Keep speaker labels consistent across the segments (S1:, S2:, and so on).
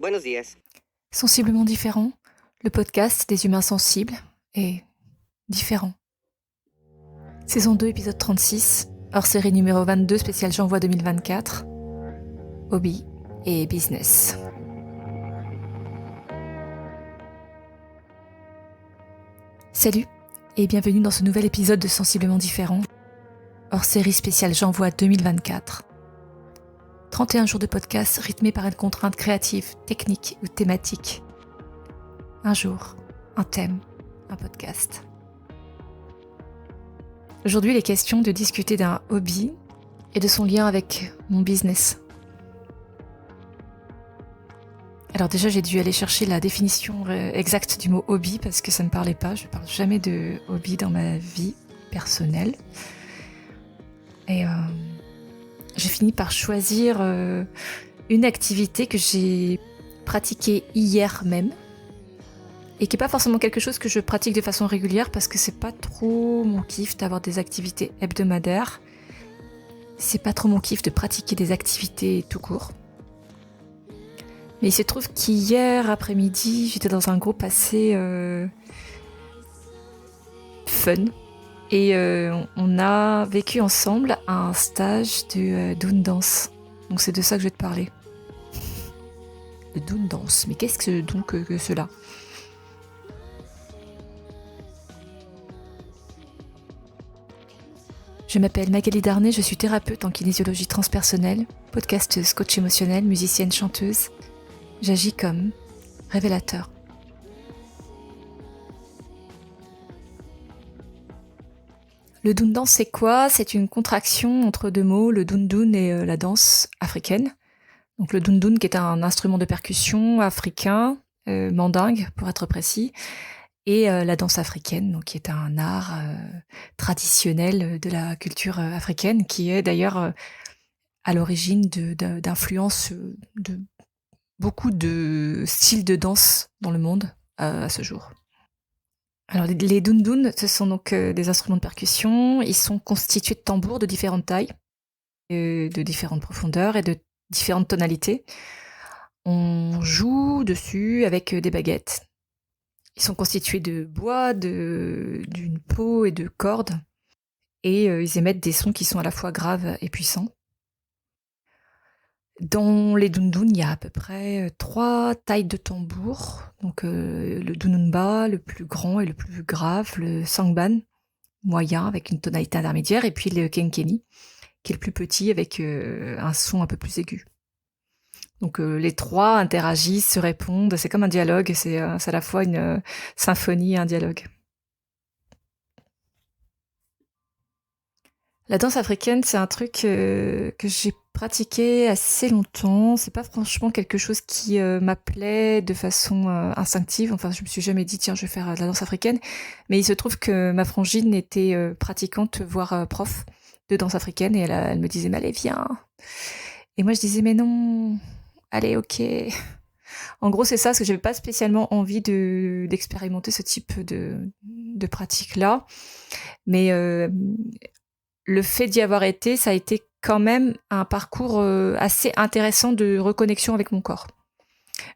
S1: Buenos días.
S2: Sensiblement différent, le podcast des humains sensibles et différents. Saison 2, épisode 36, hors série numéro 22, spécial J'envoie 2024, hobby et business. Salut et bienvenue dans ce nouvel épisode de Sensiblement différent, hors série spéciale J'envoie 2024. 31 jours de podcast rythmés par une contrainte créative, technique ou thématique. Un jour, un thème, un podcast. Aujourd'hui, il est question de discuter d'un hobby et de son lien avec mon business. Alors déjà, j'ai dû aller chercher la définition exacte du mot hobby parce que ça ne me parlait pas. Je ne parle jamais de hobby dans ma vie personnelle. Et j'ai fini par choisir une activité que j'ai pratiquée hier même et qui n'est pas forcément quelque chose que je pratique de façon régulière parce que c'est pas trop mon kiff d'avoir des activités hebdomadaires. C'est pas trop mon kiff de pratiquer des activités tout court. Mais il se trouve qu'hier après-midi, j'étais dans un groupe assez fun. Et on a vécu ensemble un stage de Doon Dance. Donc c'est de ça que je vais te parler. Le Doon Dance. Mais qu'est-ce que donc que cela ? Je m'appelle Magali Darnay, je suis thérapeute en kinésiologie transpersonnelle, podcasteuse, coach émotionnelle, musicienne, chanteuse. J'agis comme révélateur. Le Doon Dance, c'est quoi ? C'est une contraction entre deux mots, le Doon Doon et la danse africaine. Donc le Doon Doon qui est un instrument de percussion africain, mandingue pour être précis, et la danse africaine, donc qui est un art traditionnel de la culture africaine, qui est d'ailleurs à l'origine d'influences de beaucoup de styles de danse dans le monde à ce jour. Alors les Doon, ce sont donc des instruments de percussion. Ils sont constitués de tambours de différentes tailles, de différentes profondeurs et de différentes tonalités. On joue dessus avec des baguettes. Ils sont constitués de bois, d'une peau et de cordes. Et ils émettent des sons qui sont à la fois graves et puissants. Dans les Doon, il y a à peu près 3 tailles de tambour. Donc le Dunumba, le plus grand et le plus grave, le Sangban, moyen avec une tonalité intermédiaire, et puis le Kenkeni, qui est le plus petit avec un son un peu plus aigu. Donc les trois interagissent, se répondent, c'est comme un dialogue, c'est à la fois une symphonie et un dialogue. La danse africaine, c'est un truc que j'ai pratiqué assez longtemps. C'est pas franchement quelque chose qui m'appelait de façon instinctive. Enfin, je me suis jamais dit, tiens, je vais faire de la danse africaine. Mais il se trouve que ma frangine était pratiquante, voire prof de danse africaine. Et elle me disait, mais allez, viens. Et moi, je disais, mais non, allez, ok. En gros, c'est ça, parce que j'avais pas spécialement envie d'expérimenter ce type de pratique-là. Mais le fait d'y avoir été, ça a été quand même un parcours assez intéressant de reconnexion avec mon corps.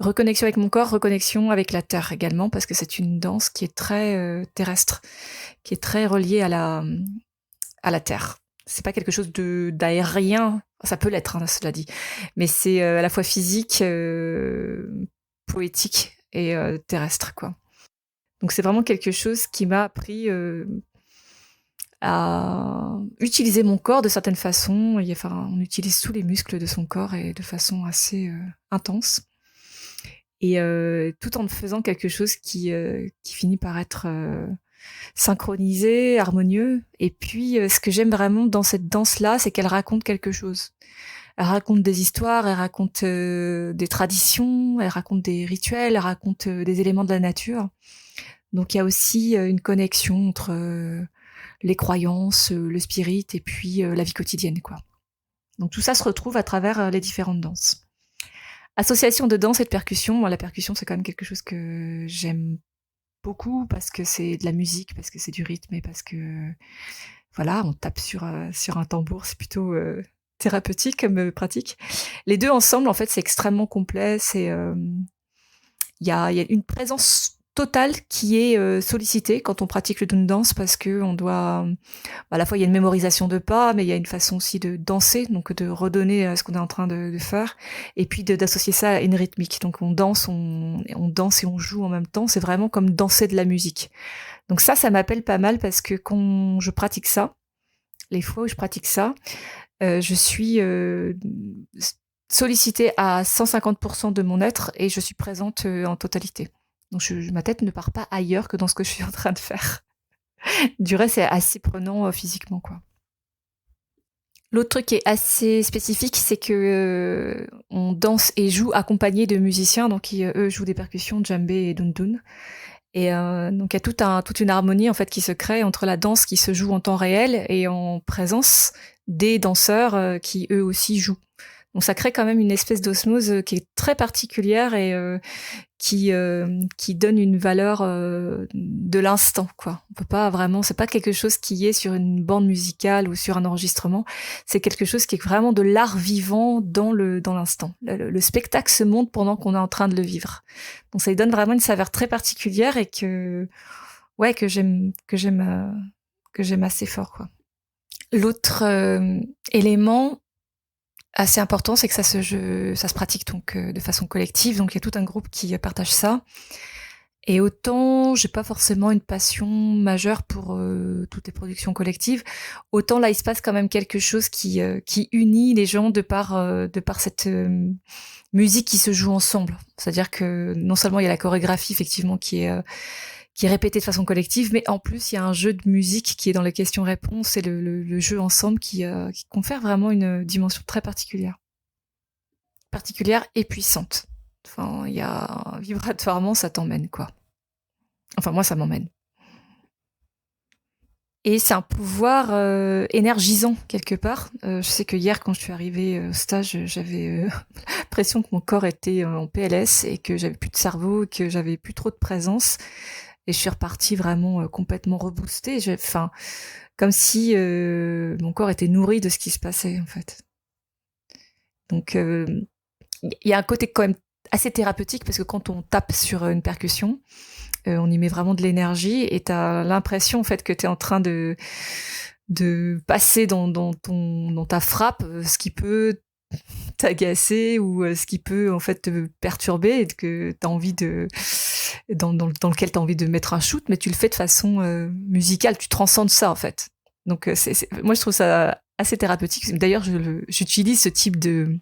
S2: Reconnexion avec mon corps, reconnexion avec la terre également, parce que c'est une danse qui est très terrestre, qui est très reliée à la terre. C'est pas quelque chose d'aérien, ça peut l'être, hein, cela dit, mais c'est à la fois physique, poétique et terrestre, quoi. Donc c'est vraiment quelque chose qui m'a appris à utiliser mon corps de certaines façons. On utilise tous les muscles de son corps et de façon assez intense. Et tout en faisant quelque chose qui finit par être synchronisé, harmonieux. Et puis, ce que j'aime vraiment dans cette danse-là, c'est qu'elle raconte quelque chose. Elle raconte des histoires, elle raconte des traditions, elle raconte des rituels, elle raconte des éléments de la nature. Donc il y a aussi une connexion entre les croyances, le spirit et puis la vie quotidienne, quoi. Donc tout ça se retrouve à travers les différentes danses. Association de danse et de percussion. Moi, la percussion, c'est quand même quelque chose que j'aime beaucoup parce que c'est de la musique, parce que c'est du rythme et parce que voilà, on tape sur un tambour, c'est plutôt thérapeutique comme pratique. Les deux ensemble, en fait, c'est extrêmement complet. Il y a une présence totale qui est sollicitée quand on pratique le Doon Dance parce que on doit, à la fois il y a une mémorisation de pas, mais il y a une façon aussi de danser, donc de redonner ce qu'on est en train de faire, et puis d'associer ça à une rythmique. Donc on danse et on joue en même temps. C'est vraiment comme danser de la musique. Donc ça m'appelle pas mal parce que quand je pratique ça, les fois où je pratique ça, je suis sollicitée à 150% de mon être et je suis présente en totalité. Donc ma tête ne part pas ailleurs que dans ce que je suis en train de faire. Du reste, c'est assez prenant physiquement, quoi. L'autre truc qui est assez spécifique, c'est que on danse et joue accompagné de musiciens, donc qui eux jouent des percussions, djembé et dundun. Et donc il y a toute une harmonie en fait qui se crée entre la danse qui se joue en temps réel et en présence des danseurs qui eux aussi jouent. Donc ça crée quand même une espèce d'osmose qui est très particulière et qui donne une valeur de l'instant, quoi. On peut pas vraiment, c'est pas quelque chose qui est sur une bande musicale ou sur un enregistrement. C'est quelque chose qui est vraiment de l'art vivant dans l'instant. Le spectacle se monte pendant qu'on est en train de le vivre. Donc ça lui donne vraiment une saveur très particulière et que j'aime assez fort, quoi. L'autre élément assez important, c'est que ça se pratique donc de façon collective. Donc il y a tout un groupe qui partage ça. Et autant j'ai pas forcément une passion majeure pour toutes les productions collectives, autant là il se passe quand même quelque chose qui unit les gens de par cette musique qui se joue ensemble. C'est-à-dire que non seulement il y a la chorégraphie effectivement qui est répétée de façon collective, mais en plus il y a un jeu de musique qui est dans les questions-réponses et le jeu ensemble qui confère vraiment une dimension très particulière et puissante. Enfin, il y a vibratoirement ça t'emmène, quoi. Enfin moi ça m'emmène. Et c'est un pouvoir énergisant quelque part. Je sais que hier quand je suis arrivée au stage, j'avais l'impression que mon corps était en PLS et que j'avais plus de cerveau, que j'avais plus trop de présence. Et je suis repartie vraiment complètement reboostée. Enfin, comme si mon corps était nourri de ce qui se passait en fait. Donc il y a un côté quand même assez thérapeutique parce que quand on tape sur une percussion, on y met vraiment de l'énergie et t'as l'impression en fait que t'es en train de passer dans ta frappe ce qui peut t'agacer ou ce qui peut en fait te perturber et que t'as envie dans lequel t'as envie de mettre un shoot, mais tu le fais de façon musicale, tu transcendes ça en fait. Donc moi je trouve ça assez thérapeutique. D'ailleurs j'utilise ce type de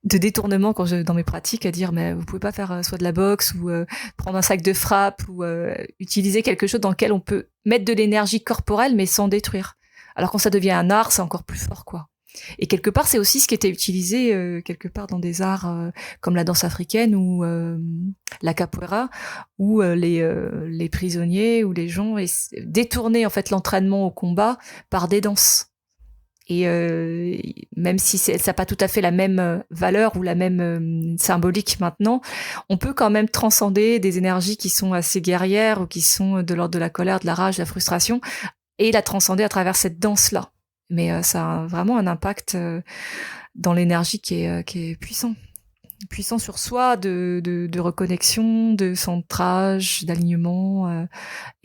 S2: détournement dans mes pratiques, à dire mais vous pouvez pas faire soit de la boxe ou prendre un sac de frappe ou utiliser quelque chose dans lequel on peut mettre de l'énergie corporelle mais sans détruire. Alors quand ça devient un art, c'est encore plus fort, quoi. Et quelque part, c'est aussi ce qui était utilisé quelque part dans des arts comme la danse africaine ou la capoeira, où les prisonniers ou les gens détournaient en fait l'entraînement au combat par des danses. Et même si ça n'a pas tout à fait la même valeur ou la même symbolique maintenant, on peut quand même transcender des énergies qui sont assez guerrières ou qui sont de l'ordre de la colère, de la rage, de la frustration, et la transcender à travers cette danse-là. Mais ça a vraiment un impact dans l'énergie qui est puissant. Puissant sur soi, de reconnexion, de centrage, d'alignement,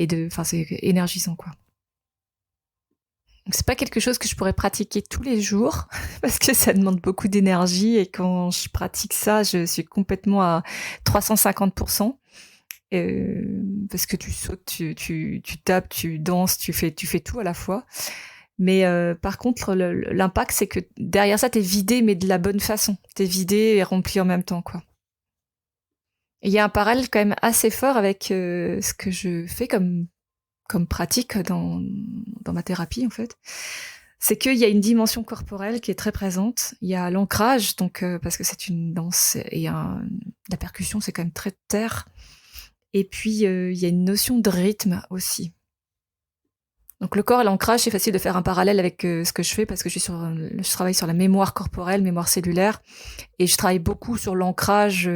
S2: enfin c'est énergisant, quoi. Donc c'est pas quelque chose que je pourrais pratiquer tous les jours parce que ça demande beaucoup d'énergie et quand je pratique ça, je suis complètement à 350%. Parce que tu sautes, tu tapes, tu danses, tu fais tout à la fois. Mais par contre, l'impact, c'est que derrière ça, t'es vidé, mais de la bonne façon. T'es vidé et rempli en même temps, quoi. Il y a un parallèle quand même assez fort avec ce que je fais comme pratique dans ma thérapie, en fait. C'est qu'il y a une dimension corporelle qui est très présente. Il y a l'ancrage, donc parce que c'est une danse et la percussion, c'est quand même très terre. Et puis il y a une notion de rythme aussi. Donc le corps et l'ancrage, c'est facile de faire un parallèle avec ce que je fais parce que je travaille sur la mémoire corporelle, mémoire cellulaire, et je travaille beaucoup sur l'ancrage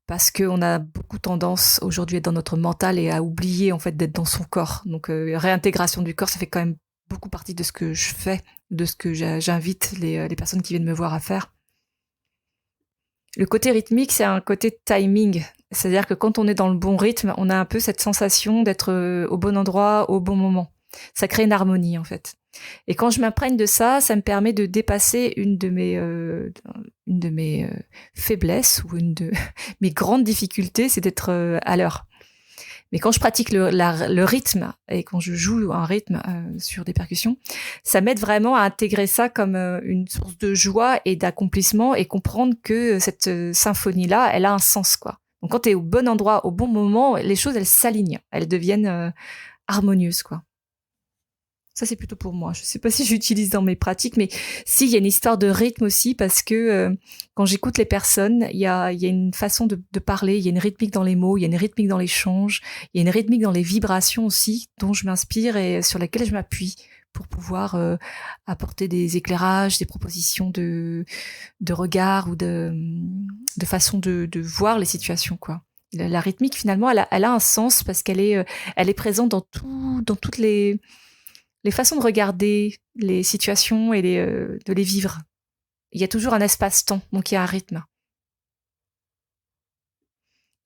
S2: parce qu'on a beaucoup tendance aujourd'hui à être dans notre mental et à oublier en fait d'être dans son corps. Donc réintégration du corps, ça fait quand même beaucoup partie de ce que je fais de ce que j'invite les personnes qui viennent me voir à faire. Le côté rythmique, c'est un côté timing. C'est-à-dire que quand on est dans le bon rythme, on a un peu cette sensation d'être au bon endroit, au bon moment. Ça crée une harmonie, en fait. Et quand je m'imprègne de ça, ça me permet de dépasser une de mes faiblesses ou une de mes grandes difficultés, c'est d'être à l'heure. Mais quand je pratique le rythme et quand je joue un rythme sur des percussions, ça m'aide vraiment à intégrer ça comme une source de joie et d'accomplissement et comprendre que cette symphonie-là, elle a un sens, quoi. Donc quand tu es au bon endroit, au bon moment, les choses, elles s'alignent, elles deviennent harmonieuses, quoi. Ça, c'est plutôt pour moi. Je sais pas si j'utilise dans mes pratiques, mais si, il y a une histoire de rythme aussi, parce que quand j'écoute les personnes, il y a une façon de parler, il y a une rythmique dans les mots, il y a une rythmique dans l'échange, il y a une rythmique dans les vibrations aussi, dont je m'inspire et sur lesquelles je m'appuie pour pouvoir apporter des éclairages, des propositions de regard ou de façon de voir les situations, quoi. La rythmique, finalement, elle a un sens parce qu'elle est présente dans toutes les façons de regarder les situations et de les vivre. Il y a toujours un espace-temps, donc il y a un rythme.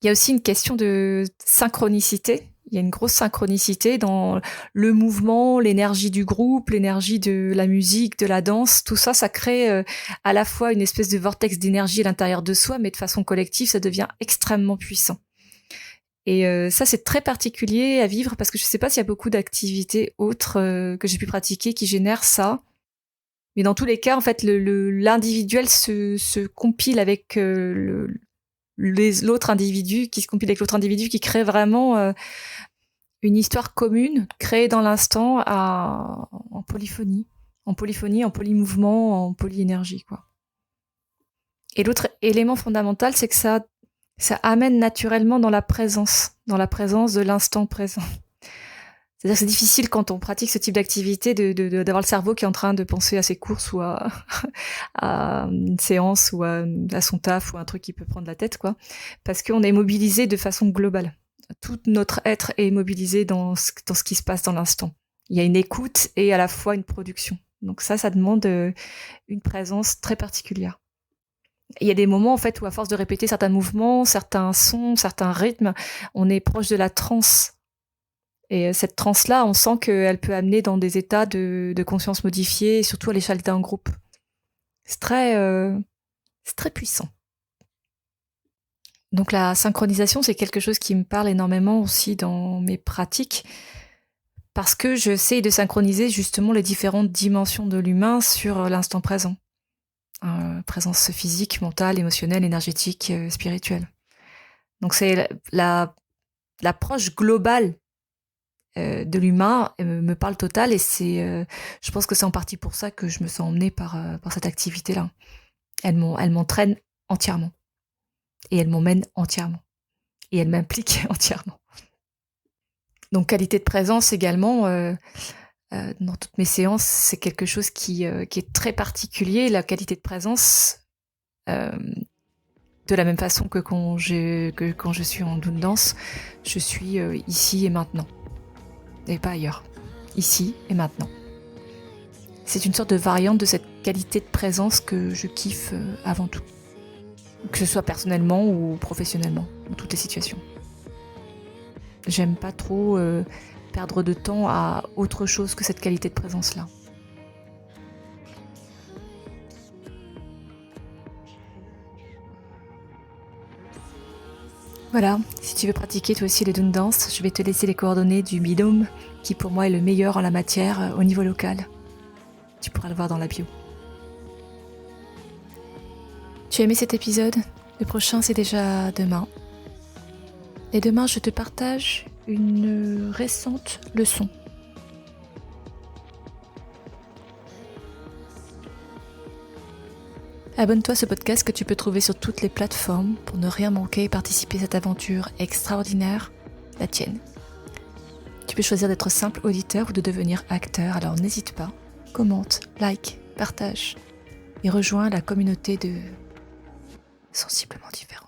S2: Il y a aussi une question de synchronicité. Il y a une grosse synchronicité dans le mouvement, l'énergie du groupe, l'énergie de la musique, de la danse. Tout ça, ça crée à la fois une espèce de vortex d'énergie à l'intérieur de soi, mais de façon collective, ça devient extrêmement puissant. Et ça, c'est très particulier à vivre parce que je sais pas s'il y a beaucoup d'activités autres que j'ai pu pratiquer qui génèrent ça. Mais dans tous les cas, en fait, l'individuel se compile avec l'autre individu, qui se compile avec l'autre individu, qui crée vraiment une histoire commune, créée dans l'instant en polyphonie, en polymouvement, en polyénergie, quoi. Et l'autre élément fondamental, c'est que ça amène naturellement dans la présence de l'instant présent. C'est-à-dire que c'est difficile quand on pratique ce type d'activité d'avoir le cerveau qui est en train de penser à ses courses ou à une séance ou à son taf ou à un truc qui peut prendre la tête, quoi. Parce qu'on est mobilisé de façon globale. Tout notre être est mobilisé dans ce qui se passe dans l'instant. Il y a une écoute et à la fois une production. Donc ça demande une présence très particulière. Il y a des moments, en fait, où à force de répéter certains mouvements, certains sons, certains rythmes, on est proche de la transe. Et cette transe-là, on sent qu'elle peut amener dans des états de conscience modifiés, surtout à l'échelle d'un groupe. C'est très puissant. Donc la synchronisation, c'est quelque chose qui me parle énormément aussi dans mes pratiques, parce que j'essaie de synchroniser justement les différentes dimensions de l'humain sur l'instant présent. Présence physique, mentale, émotionnelle, énergétique, spirituelle. Donc c'est l'approche globale de l'humain me parle total et je pense que c'est en partie pour ça que je me sens emmenée par cette activité-là. Elle m'entraîne entièrement et elle m'emmène entièrement et elle m'implique entièrement. Donc qualité de présence également. Dans toutes mes séances, c'est quelque chose qui est très particulier, la qualité de présence, de la même façon que quand je suis en doon dance, je suis ici et maintenant, et pas ailleurs. Ici et maintenant. C'est une sorte de variante de cette qualité de présence que je kiffe avant tout. Que ce soit personnellement ou professionnellement, dans toutes les situations. J'aime pas trop perdre de temps à autre chose que cette qualité de présence-là. Voilà, si tu veux pratiquer toi aussi les doon dance, je vais te laisser les coordonnées du binôme qui pour moi est le meilleur en la matière au niveau local. Tu pourras le voir dans la bio. Tu as aimé cet épisode ? Le prochain c'est déjà demain. Et demain je te partage une récente leçon. Abonne-toi à ce podcast que tu peux trouver sur toutes les plateformes pour ne rien manquer et participer à cette aventure extraordinaire, la tienne. Tu peux choisir d'être simple auditeur ou de devenir acteur, alors n'hésite pas, commente, like, partage et rejoins la communauté de sensiblement différents.